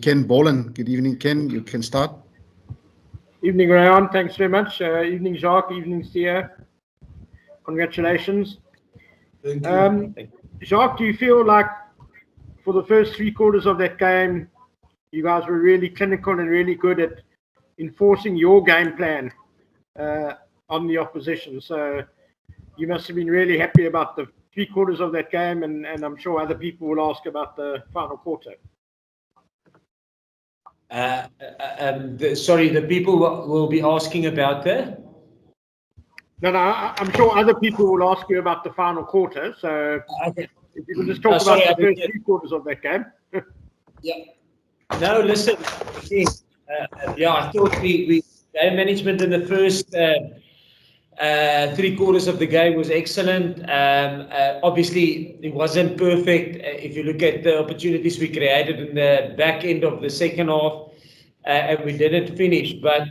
Ken Boland. Good evening, Ken. You can start. Evening, Rayan. Thanks very much. Evening, Jacques. Evening, Sia. Congratulations. Thank you. Jacques, do you feel like for the first 3/4 of that game, you guys were really clinical and really good at enforcing your game plan on the opposition? So you must have been really happy about the 3/4 of that game, and I'm sure other people will ask about the final quarter. Sorry, the people will be asking about the... No, I'm sure other people will ask you about the final quarter. So Okay. if you can just talk about the first 3/4 of that game. Yeah. No, listen. Again, I thought we game management in the first 3/4 of the game was excellent. Obviously, it wasn't perfect. If you look at the opportunities we created in the back end of the second half, and we didn't finish. But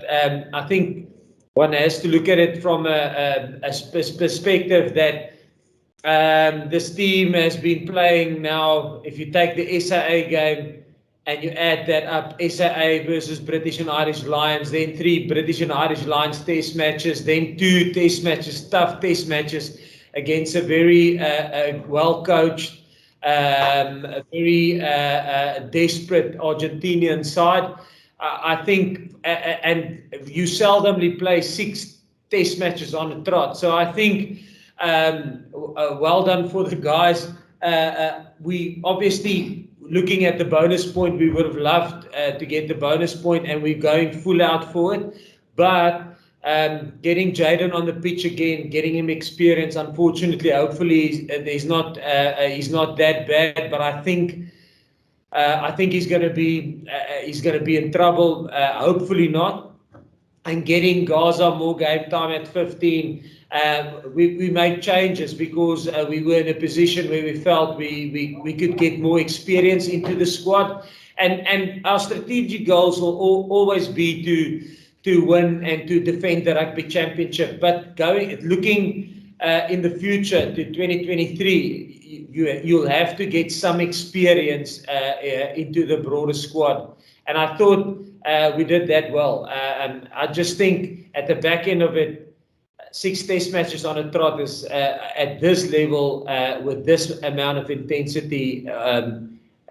I think one has to look at it from a perspective that this team has been playing now. If you take the SAA game and you add that up, SAA versus British and Irish Lions, then 3 British and Irish Lions test matches, then 2 test matches, tough test matches against a very well-coached, very desperate Argentinian side. I think, and you seldomly play 6 test matches on a trot. So I think, well done for the guys. We obviously, looking at the bonus point, we would have loved to get the bonus point, and we're going full out for it. But getting Jaden on the pitch again, getting him experience, unfortunately, hopefully he's not that bad, but I think he's going to be in trouble. Hopefully not. And getting Gaza more game time at 15. We made changes because we were in a position where we felt we could get more experience into the squad, and our strategic goals will always be to win and to defend the Rugby Championship. But looking in the future to 2023, you'll have to get some experience into the broader squad, and I thought we did that well. And I just think at the back end of it, 6 test matches on a trot is at this level with this amount of intensity.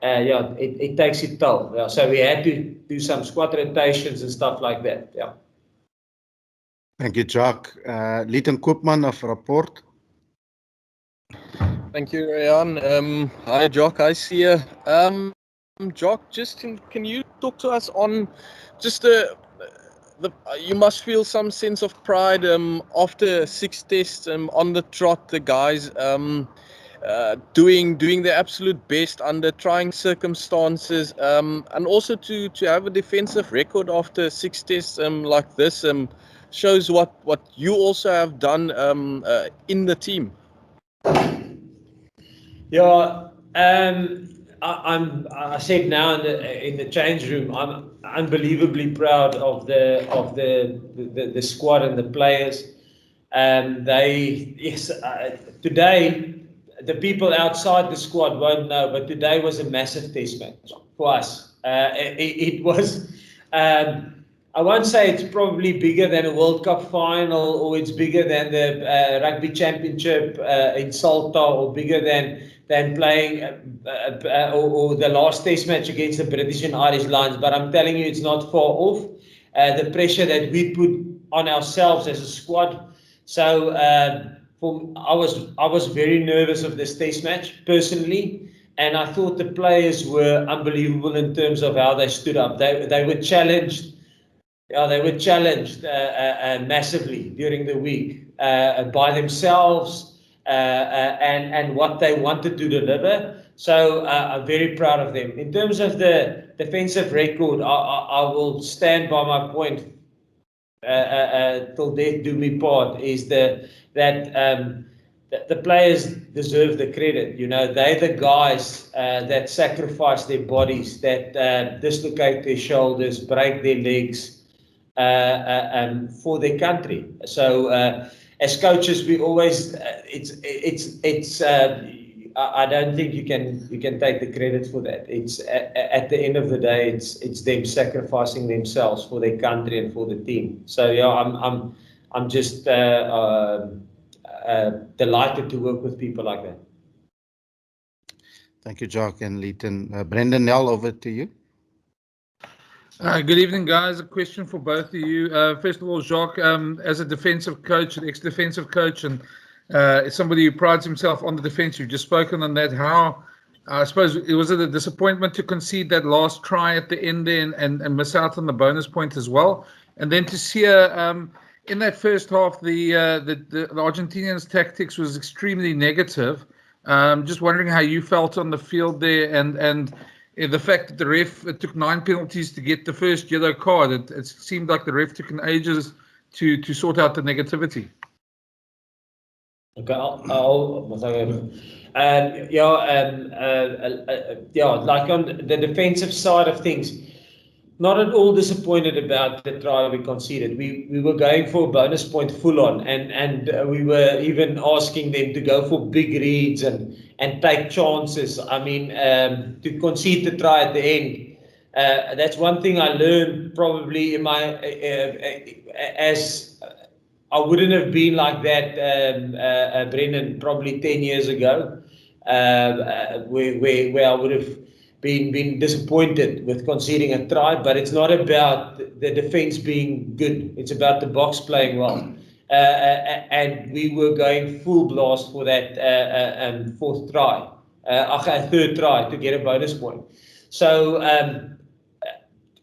It takes its toll. Yeah. So we had to do some squad rotations and stuff like that. Yeah. Thank you, Jacques. Leighton Koopman of Rapport. Thank you, Rayan. Hi, Jacques. Hi, Sia. Jacques, can you talk to us on just you must feel some sense of pride after 6 tests on the trot, the guys doing their absolute best under trying circumstances, and also to have a defensive record after 6 tests like this shows what you also have done in the team. Yeah, I said now in the change room, I'm unbelievably proud of the squad and the players. Today, the people outside the squad won't know, but today was a massive test match for us. It was. I won't say it's probably bigger than a World Cup final, or it's bigger than the Rugby Championship in Salta, or bigger than playing or the last test match against the British and Irish Lions. But I'm telling you, it's not far off the pressure that we put on ourselves as a squad. So I was very nervous of this test match personally, and I thought the players were unbelievable in terms of how they stood up. They were challenged. Yeah, they were challenged massively during the week by themselves. And what they wanted to deliver. So I'm very proud of them. In terms of the defensive record, I will stand by my point till death do me part, is that the players deserve the credit. You know, they're the guys that sacrifice their bodies, that dislocate their shoulders, break their legs for their country. So as coaches, we always I don't think you can take the credit for that. It's at the end of the day, it's them sacrificing themselves for their country and for the team. So yeah, I'm just delighted to work with people like that. Thank you, Jock and Leighton. Brendan Nell, over to you. Good evening, guys. A question for both of you. First of all, Jacques, as a defensive coach, an ex-defensive coach, and somebody who prides himself on the defense, you've just spoken on that. How, I suppose, was it a disappointment to concede that last try at the end there and miss out on the bonus point as well? And then to see in that first half, the Argentinians' tactics was extremely negative. Just wondering how you felt on the field there, and the fact that the ref, it took 9 penalties to get the first yellow card. It seemed like the ref took an ages to sort out the negativity. Okay, like on the defensive side of things, not at all disappointed about the try we conceded. We were going for a bonus point full on, and we were even asking them to go for big reads and take chances. I mean, to concede the try at the end, that's one thing I learned probably in my as I wouldn't have been like that, Brendan, probably 10 years ago, where I would have been disappointed with conceding a try. But it's not about the defense being good. It's about the box playing well. And we were going full blast for that third try to get a bonus point. So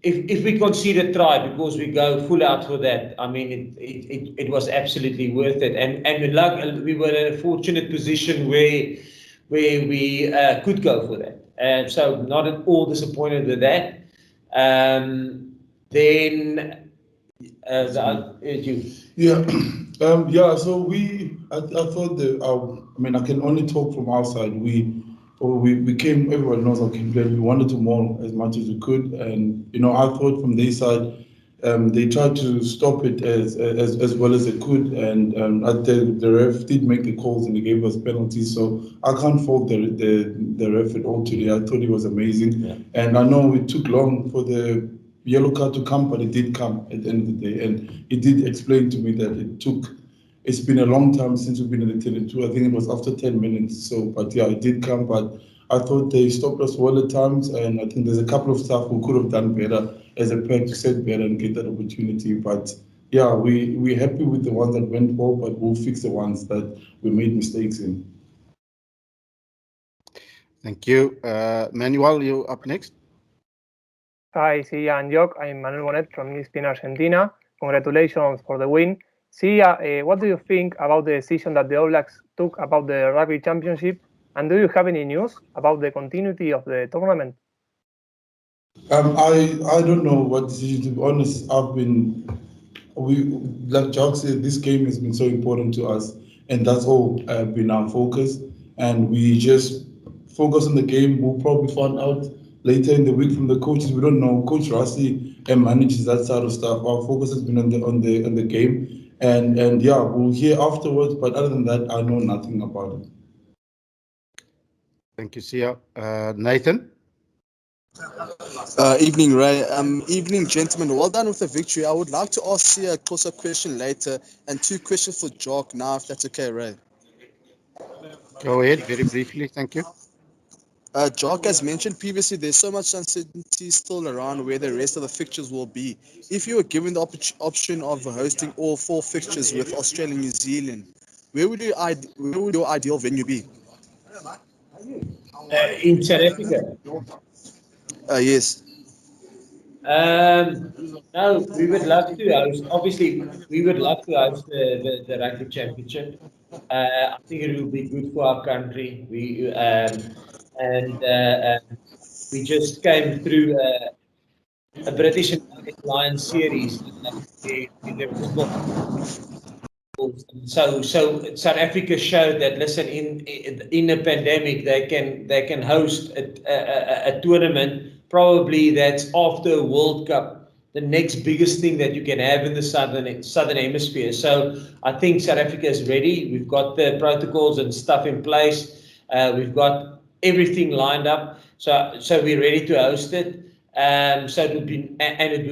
if we concede a try because we go full out for that, I mean, it was absolutely worth it. And we were in a fortunate position where we could go for that. So not at all disappointed with that. So I thought that, I mean, I can only talk from our side. We came, everyone knows our game plan. We wanted to maul as much as we could. And, you know, I thought from their side, they tried to stop it as well as they could. And the ref did make the calls and he gave us penalties. So I can't fault the ref at all today. I thought he was amazing. Yeah. And I know it took long for the yellow card to come, but it did come at the end of the day. And he did explain to me that it's been a long time since we've been in the 10-2. I think it was after 10 minutes. So, but yeah, it did come. But I thought they stopped us well at times. And I think there's a couple of stuff we could have done better as a pair to set better and get that opportunity. But yeah, we're happy with the ones that went well, but we'll fix the ones that we made mistakes in. Thank you. Manuel, you up next. Hi, Sia and Jock. I'm Manuel Bonet from ESPN Argentina. Congratulations for the win. Sia, what do you think about the decision that the All Blacks took about the Rugby Championship? And do you have any news about the continuity of the tournament? I don't know what decision, to be honest. Like Jock said, this game has been so important to us, and that's all been our focus. And we just focus on the game. We'll probably find out later in the week from the coaches. We don't know. Coach Rassi manages that side of stuff. Our focus has been on the game. And yeah, we'll hear afterwards. But other than that, I know nothing about it. Thank you, Sia. Nathan? Evening, Ray. Evening, gentlemen. Well done with the victory. I would like to ask Sia a close-up question later and 2 questions for Jock now, if that's okay, Ray. Go ahead, very briefly. Thank you. Jock, as mentioned previously, there's so much uncertainty still around where the rest of the fixtures will be. If you were given the option of hosting all 4 fixtures with Australia and New Zealand, where would your ideal venue be? In South Africa? Yes. No, we would love to host. Obviously, we would love to host the Rugby Championship. I think it will be good for our country. We just came through a British Lions series. So South Africa showed that, listen, in a pandemic they can host a tournament probably that's after a World Cup, the next biggest thing that you can have in the southern hemisphere. So I think South Africa is ready. We've got the protocols and stuff in place. We've got everything lined up, so we're ready to host it. So it would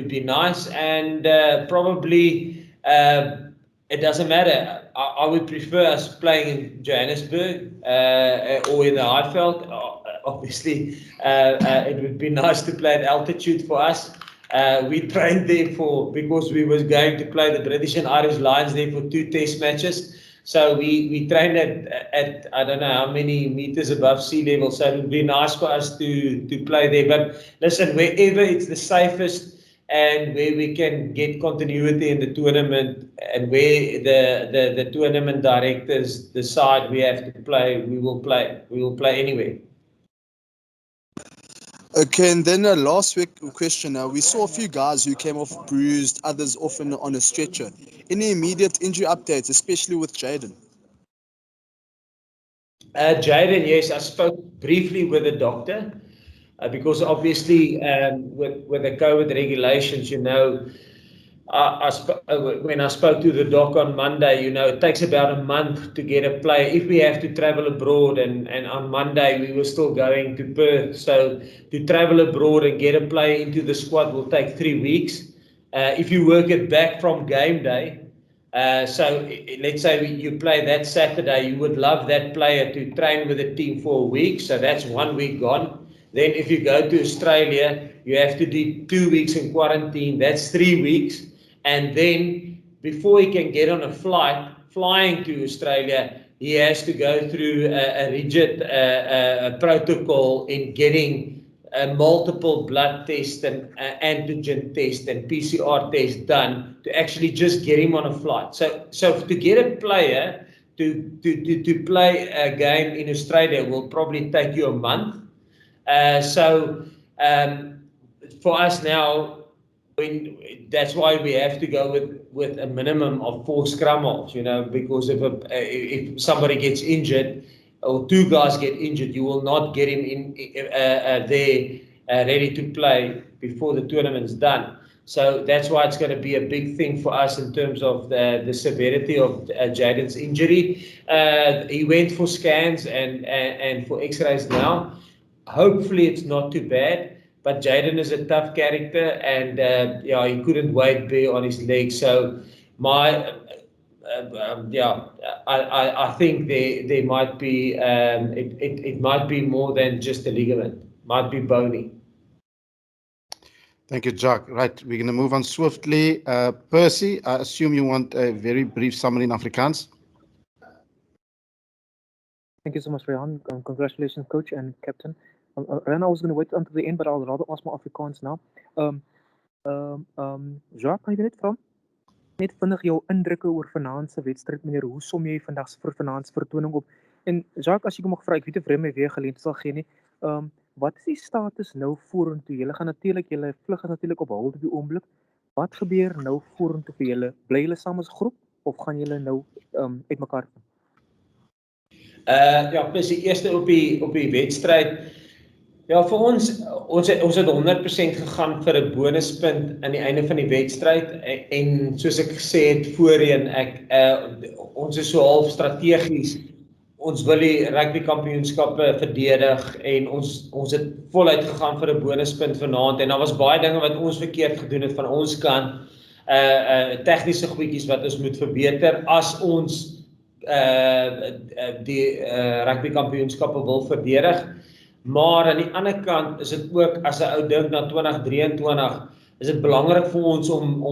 be nice, and probably it doesn't matter. I would prefer us playing in Johannesburg or in the Highveld. Obviously, it would be nice to play at altitude for us. We trained there because we was going to play the British and Irish Lions there for 2 test matches. So we trained at I don't know how many meters above sea level. So it would be nice for us to play there. But listen, wherever it's the safest and where we can get continuity in the tournament, and where the tournament directors decide we have to play, we will play. We will play anywhere. Okay, and then a last week question. We saw a few guys who came off bruised, others often on a stretcher. Any immediate injury updates, especially with Jaden? Jaden, yes, I spoke briefly with the doctor because obviously with the COVID regulations, you know, when I spoke to the doc on Monday, you know, it takes about a month to get a player. If we have to travel abroad, and on Monday we were still going to Perth, so to travel abroad and get a player into the squad will take 3 weeks. If you work it back from game day, so let's say you play that Saturday, you would love that player to train with the team for a week, so that's 1 week gone. Then if you go to Australia, you have to do 2 weeks in quarantine, that's 3 weeks. And then before he can get on a flight flying to Australia, he has to go through a rigid protocol in getting multiple blood tests and antigen tests and PCR tests done to actually just get him on a flight. So to get a player to play a game in Australia will probably take you a month. So for us now, that's why we have to go with a minimum of 4 scrum halves, you know, because if somebody gets injured or 2 guys get injured, you will not get him in there ready to play before the tournament's done. So that's why it's going to be a big thing for us in terms of the severity of Jaden's injury. He went for scans and for x-rays now. Hopefully it's not too bad. But Jaden is a tough character, and yeah, he couldn't wait bare on his legs. So I think there might be it might be more than just a ligament, might be bony. Thank you, Jacques. Right, we're going to move on swiftly. Percy, I assume you want a very brief summary in Afrikaans. Thank you so much, Rehan. Congratulations, coach and captain. Rehan, I was going to wait until the end, but I'll rather ask my Afrikaans now. Jacques, kan jy net vinnig jou indrukke oor vanaand se wedstryd, meneer, hoe som jy vandag vir vanaand se vertoning op? En Jacques, as ek mag vra, ek weet of Rem my weer geleentheid sal gee nie. Wat is die status nou vorentoe? Julle gaan natuurlik, julle vlug is natuurlik op hold op die oomblik. Wat gebeur nou vorentoe vir julle? Bly julle saam as groep of gaan julle nou uitmekaar gaan? Ja, presies, eerste op die wedstryd. Ja, vir ons het 100% gegaan vir 'n bonuspunt aan die einde van die wedstryd, en soos ek gesê het voorheen, ons is so half strategies. Ons wil die rugby kampioenskappe verdedig en ons het voluit gegaan vir 'n bonuspunt vanaand, en daar was baie dinge wat ons verkeerd gedoen het van ons kant, tegniese goedjies wat ons moet verbeter as ons die rugby kampioenskappe wil verdedig. Maar aan die ander kant is dit ook, as 'n ou dink na 2023, is dit belangrik vir ons om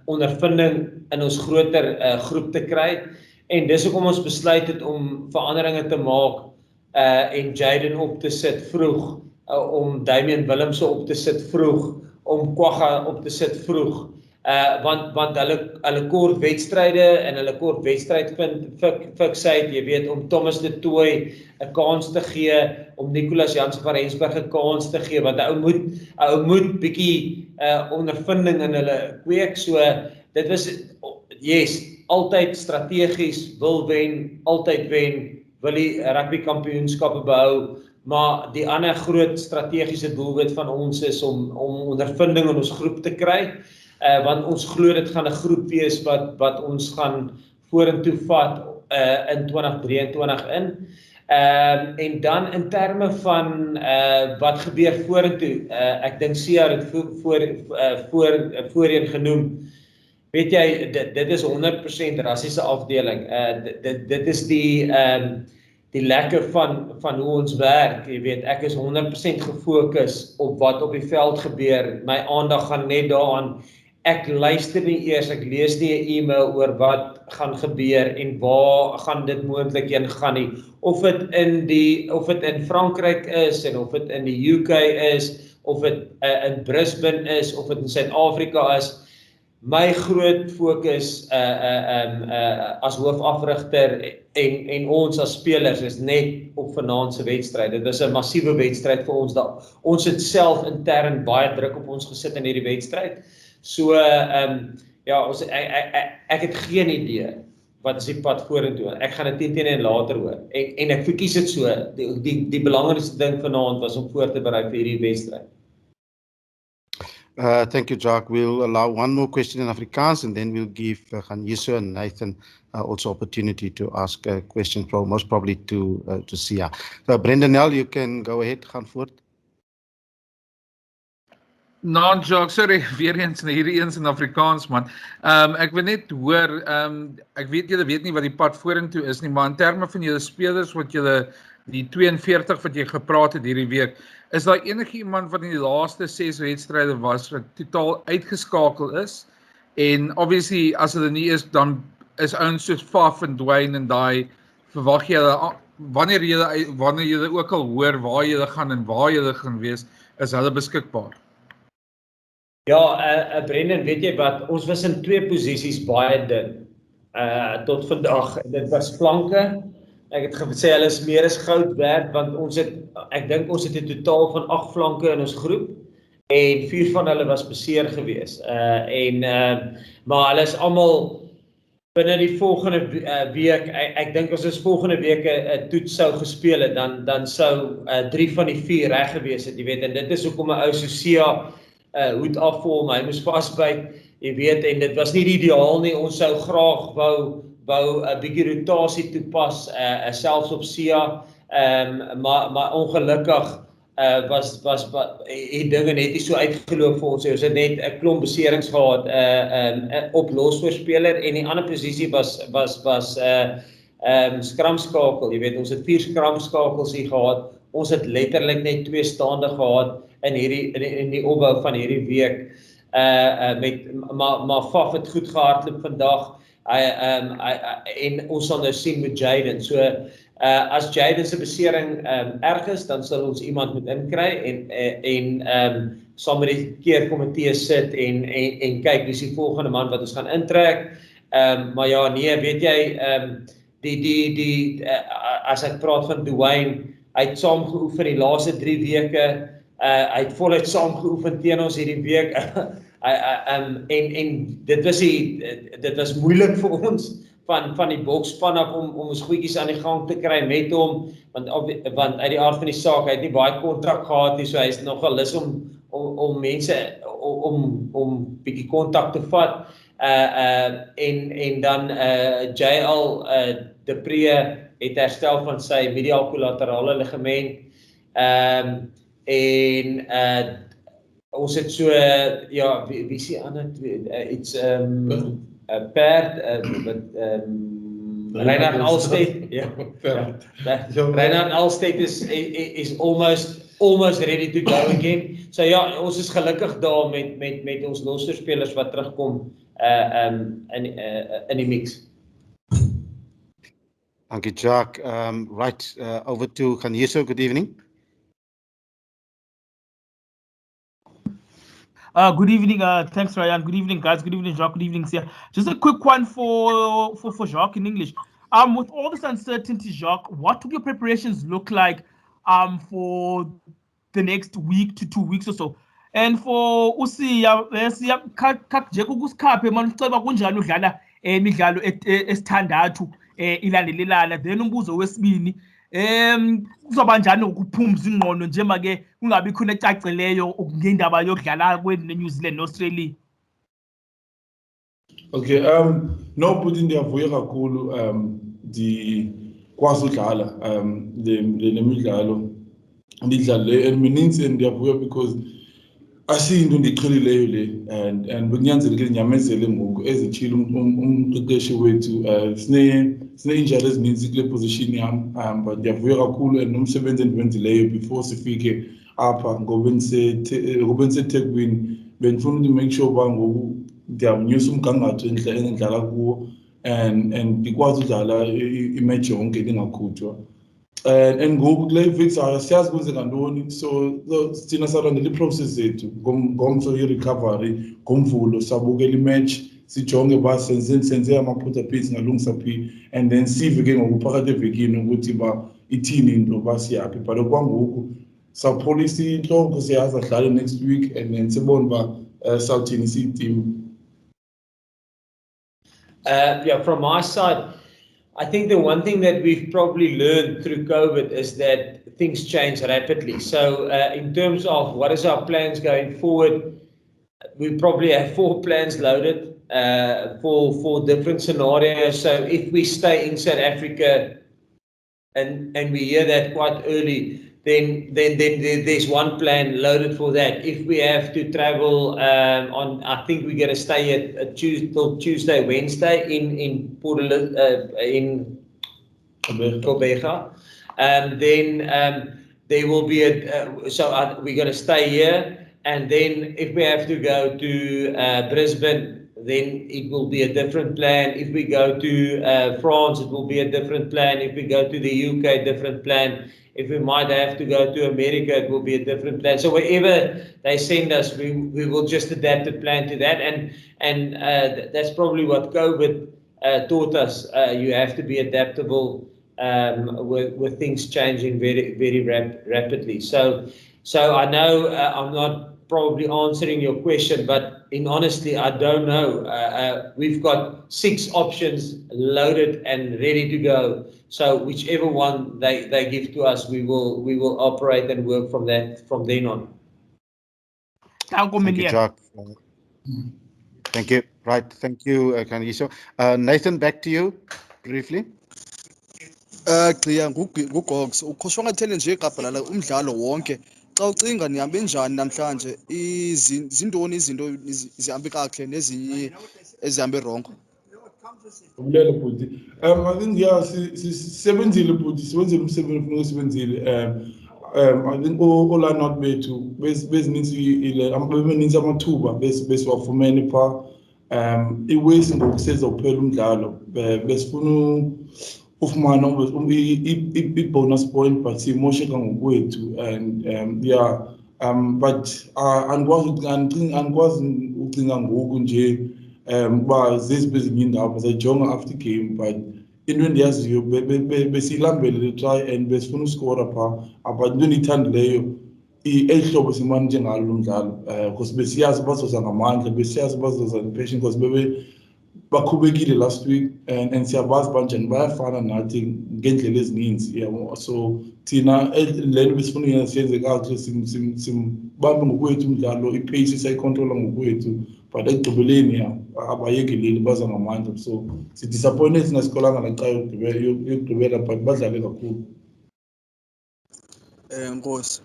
ondervinding in ons groter groep te kry. En dis hoekom ons besluit het om veranderinge te maak en Jaden op te sit vroeg, om Damian Willemse op te sit vroeg, om Kwagga op te sit vroeg. Want hulle kort wedstryde en hulle kort wedstrydpunt fiksheid, jy weet, om Thomas de Tooy 'n kans te gee, om Nicolas Jansen van Rensburg 'n kans te gee, want 'n ou moet bietjie ondervinding in hulle kweek. So dit was altyd strategies, wil wen, altyd wen, wil die rugby kampioenskappe behou, maar die ander groot strategiese doelwit van ons is om ondervinding in ons groep te kry. Want ons glo dit gaan 'n groep wees wat ons gaan vorentoe vat in 2023 in. En dan in terme van wat gebeur vorentoe, ek dink Sia het voorheen genoem. Weet jy, dit is 100% rassiese afdeling. Dit is die lekker van hoe ons werk. Jy weet, ek is 100% gefokus op wat op die veld gebeur. My aandag gaan net daaraan. Ek luister nie eers, ek lees nie 'n e-mail oor wat gaan gebeur en waar gaan dit moontlik heen gaan nie. Of dit in Frankryk is en of dit in die UK is, of dit in Brisbane is, of dit in Suid-Afrika is. My groot fokus as hoofafrigter en ons as spelers is net op vanaand se wedstryd. Dit is 'n massiewe wedstryd vir ons daar. Ons het self intern baie druk op ons gesit in hierdie wedstryd. So ja, ek het geen idee wat is die pad vorentoe. Ek gaan dit teen en later hoor. En ek verkies dit so. Die belangrikste ding vanaand was om voor te berei vir hierdie wedstryd. Thank you, Jacques. We'll allow one more question in Afrikaans, and then we'll give Ganyiso and Nathan also opportunity to ask questions, most probably to Sia. So, Brendanel, you can go ahead, gaan voort. Nou, Jacques, sorry, weer eens hierdie eens in Afrikaans, man. Ek wil net hoor, ek weet julle weet nie wat die pad vorentoe is nie, maar in terme van julle spelers wat julle die 42 wat jy gepraat het hierdie week, is daar enige iemand wat in die laaste 6 wedstryde was wat totaal uitgeskakel is? En obviously as hulle nie is, dan is ouens soos Faf en Dwayne en daai, verwag jy wanneer julle ook al hoor waar julle gaan en waar julle gaan wees, is hulle beskikbaar? Ja, Brendan, weet jy wat, ons was in 2 posisies baie dun tot vandag. Dit was flanke. Ek het gesê hulle is meer as goud werd, want ek dink ons het 'n totaal van 8 flanke in ons groep en 4 van hulle was beseer gewees. Maar hulle is almal binne die volgende week, ek dink as ons volgende week 'n toets sou gespeel het, dan sou 3 van die 4 reg gewees het, jy weet, en dit is hoekom 'n ou so Sia hoed afval, maar hy moes vasbyt, jy weet, en dit was nie die ideaal nie. Ons sou graag wou 'n bietjie rotasie toepas, selfs op Sia, maar ongelukkig was dinge net nie so uitgeloop vir ons. Ons het net 'n klomp beserings gehad op losvoorspeler en die ander posisie was skramskakel, jy weet, ons het 4 skramskakels hier gehad. Ons het letterlik net 2 staande gehad in die opbou van hierdie week. Maar Faf het goed gehardloop vandag. En ons sal nou sien met Jaden. So as Jaden se besering erg is, dan sal ons iemand moet inkry en saam met die keerkomitee sit en kyk wie is die volgende man wat ons gaan intrek. Maar ja, nee, weet jy, as ek praat van Dwayne, hy het saam geoefen die laaste 3 weke. Hy het voluit saam geoefen teen ons hierdie week. En dit was moeilik vir ons van die boksspan af om ons goedjies aan die gang te kry met hom, want uit die aard van die saak, hy het nie baie kontrak gehad nie, so hy is nogal lus om mense om bietjie kontak te vat. En dan JL Depree het herstel van sy medial collaterale ligament. Ons het so, ja, wie is die ander iets, Perd, Reinhard Alstedt, ja, Reinhard Alstedt is almost ready to go again. So ja, ons is gelukkig daar met ons losspelers wat terugkom in die mix. Thank you, Jacques. Right, over to Ganyiso. Good evening. Good evening, thanks Ryan. Good evening, guys. Good evening, Jacques. Good evening, Sia. Just a quick one for Jacques in English. With all this uncertainty, Jacques, what do your preparations look like for the next week to 2 weeks or so? And for Usia, kuskhape manje uceba kunjani udlala imidlalo esithandathu ilandelelana, then umbuzo wesibini kuzoba njani ukuphumza ingqondo njengoba ke kungabi khona ecacileyo ngendaba yokudlala kwenu neNew Zealand noAustralia. Okay, no, putting the kakhulu kwazi udlala le midlalo ndidlale and mininzi ndiyavuya because asiyinto ndiyiqhelileyo le and bekunyanzelekile nyamezele ngoku ezitshile umqeqeshi wethu sine-injury ezininzi kule position yam but ndiyavuya kakhulu and nomsebenzi endiwenzileyo before sifike apha ngoba ndiseThekwini bendifuna to-make sure uba ngoku ndiyawunyusa umgangatho endidlala kuwo and ndikwazi udlala imatch yonke ndingakhutshwa. And ngoku kule weeks siyazi kwenzeka ntoni, so thina salandela i-process zethu ngomso i-recovery ngomvulo sabukela imatch sijonge uba senze amaphutha phi singalungisa phi and then sive ke ngoku phakathi evekini ukuthi uba ithini into uba siyaphi. But okwangoku sawupholisa intloko siyazi adlale next week and then sibone uba sawuthini siyitim. Yeah, from my side, I think the one thing that we've probably learned through COVID is that things change rapidly. So in terms of what is our plans going forward, we probably have 4 plans loaded for different scenarios. So if we stay in South Africa and we hear that quite early, then there's one plan loaded for that. If we have to travel I think we're going to stay at till Tuesday, Wednesday in Gqeberha. Then there will be we're going to stay here, and then if we have to go to Brisbane, then it will be a different plan. If we go to France, it will be a different plan. If we go to the UK, different plan. If we might have to go to America, it will be a different plan. So wherever they send us, we will just adapt the plan to that. And that's probably what COVID taught us. You have to be adaptable with things changing very, very rapidly. So I know I'm not probably answering your question, but honestly, I don't know. We've got 6 options loaded and ready to go. So whichever one they give to us, we will operate and work from then on. Thank you, Jacques. Thank you. Right. Thank you, Kangiso. Nathan, back to you briefly. Gqiya nguGogs ukhoshwa ngathele nje egabhalala umdlalo wonke. Xa ucinga nihambe njani namhlanje, zintoni izinto zihambe kakuhle nezinye ezihambe rongo? Ubulele bhuti. I think yeah sisebenzile bhuti, sibenzile umsebenzi funeka sibenzile. I think ola not bethu bezininzi beninzi amathuba besiwafumene pha iwesi ngokuseza uphela umdlalo besifuna ufumana i-bonus point but simosheka ngokwethu and yeah but andikwazi ucinga ngoku nje uba zeziphi ezinye iindawo bazayijonga after game, but into endiyaziyo besiyilambele le try and besifuna uskora phaa. But into endiyithandileyo eli hlobo simane njengalo lo mdlalo because besiyazi bazoza ngamandla, besiyazi bazoza nepassion because bakhubekile last week and siyabazi banjani bayafana nathi ngeendlela ezininzi. So thina le nto besifuna uyenza siyenze kakuhle, simbambe ngokwethu umdlalo, ipace siyayikhontrola ngokwethu, but ekugqibeleni abayekeleli baza ngamandla. So sidisappointed sinasikolanga naxa yokugqibela but badlale kakhulu. Nkosi.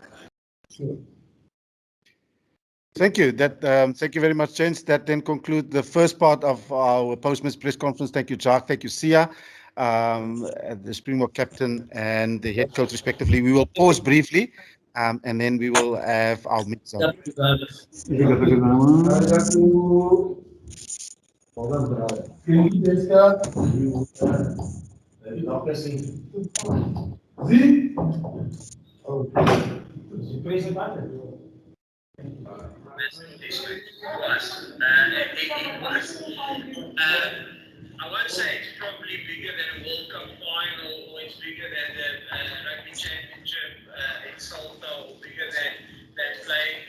Thank you. Thank you very much, gents. That then concludes the first part of our post-match press conference. Thank you, Jacques. Thank you, Sia, the Springbok captain and the head coach, respectively. We will pause briefly, and then we will have our mix. I won't say it's probably bigger than a World Cup final, or it's bigger than the Rugby Championship in Salto, or bigger than playing